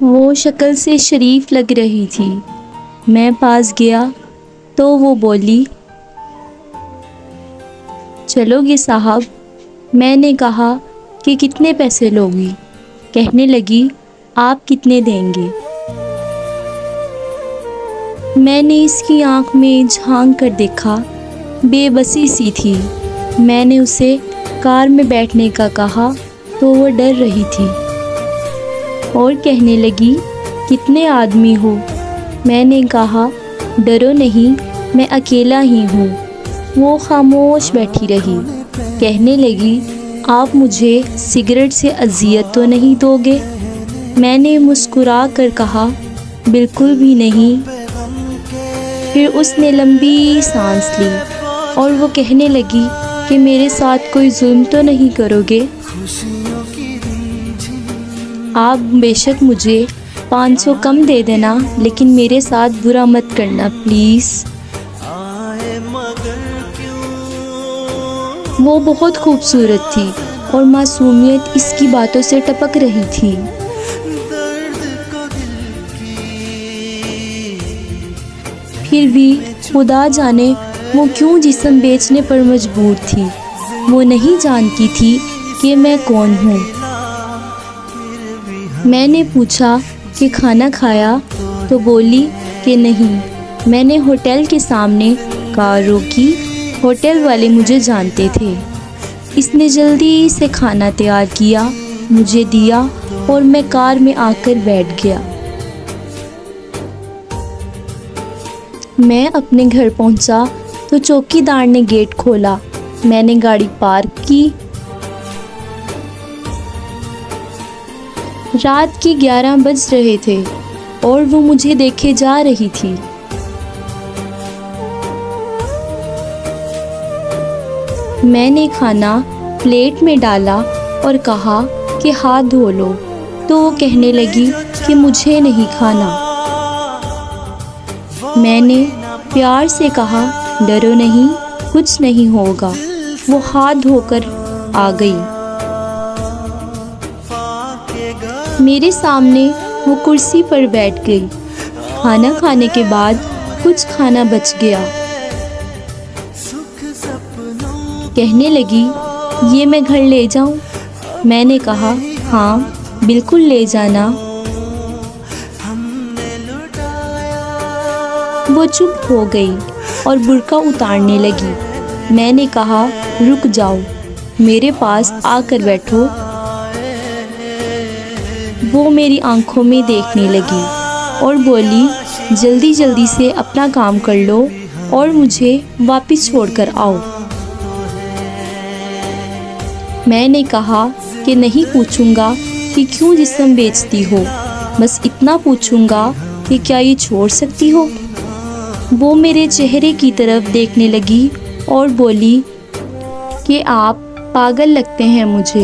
وہ شکل سے شریف لگ رہی تھی۔ میں پاس گیا تو وہ بولی، چلو گے صاحب؟ میں نے کہا کہ کتنے پیسے لوگی؟ کہنے لگی، آپ کتنے دیں گے؟ میں نے اس کی آنکھ میں جھانک کر دیکھا، بے بسی سی تھی۔ میں نے اسے کار میں بیٹھنے کا کہا تو وہ ڈر رہی تھی اور کہنے لگی، کتنے آدمی ہو؟ میں نے کہا، ڈرو نہیں، میں اکیلا ہی ہوں۔ وہ خاموش بیٹھی رہی۔ کہنے لگی، آپ مجھے سگریٹ سے اذیت تو نہیں دو گے؟ میں نے مسکرا کر کہا، بالکل بھی نہیں۔ پھر اس نے لمبی سانس لی اور وہ کہنے لگی کہ میرے ساتھ کوئی ظلم تو نہیں کرو گے؟ آپ بے شک مجھے 500 کم دے دینا، لیکن میرے ساتھ برا مت کرنا پلیز۔ وہ بہت خوبصورت تھی اور معصومیت اس کی باتوں سے ٹپک رہی تھی۔ پھر بھی خدا جانے وہ کیوں جسم بیچنے پر مجبور تھی۔ وہ نہیں جانتی تھی کہ میں کون ہوں۔ میں نے پوچھا کہ کھانا کھایا؟ تو بولی کہ نہیں۔ میں نے ہوٹل کے سامنے کار روکی۔ ہوٹل والے مجھے جانتے تھے۔ اس نے جلدی سے کھانا تیار کیا، مجھے دیا اور میں کار میں آ کر بیٹھ گیا۔ میں اپنے گھر پہنچا تو چوکی دار نے گیٹ کھولا۔ میں نے گاڑی پارک کی۔ رات کے 11 بج رہے تھے اور وہ مجھے دیکھے جا رہی تھی۔ میں نے کھانا پلیٹ میں ڈالا اور کہا کہ ہاتھ دھو لو، تو وہ کہنے لگی کہ مجھے نہیں کھانا۔ میں نے پیار سے کہا، ڈرو نہیں، کچھ نہیں ہوگا۔ وہ ہاتھ دھو کر آ گئی۔ میرے سامنے وہ کرسی پر بیٹھ گئی۔ کھانا کھانے کے بعد کچھ کھانا بچ گیا۔ کہنے لگی، یہ میں گھر لے جاؤں؟ میں نے کہا، ہاں بالکل لے جانا۔ وہ چپ ہو گئی اور برقع اتارنے لگی۔ میں نے کہا، رک جاؤ، میرے پاس آ کر بیٹھو۔ وہ میری آنکھوں میں دیکھنے لگی اور بولی، جلدی جلدی سے اپنا کام کر لو اور مجھے واپس چھوڑ کر آؤ۔ میں نے کہا کہ نہیں پوچھوں گا کہ کیوں جسم بیچتی ہو، بس اتنا پوچھوں گا کہ کیا یہ چھوڑ سکتی ہو؟ وہ میرے چہرے کی طرف دیکھنے لگی اور بولی کہ آپ پاگل لگتے ہیں مجھے۔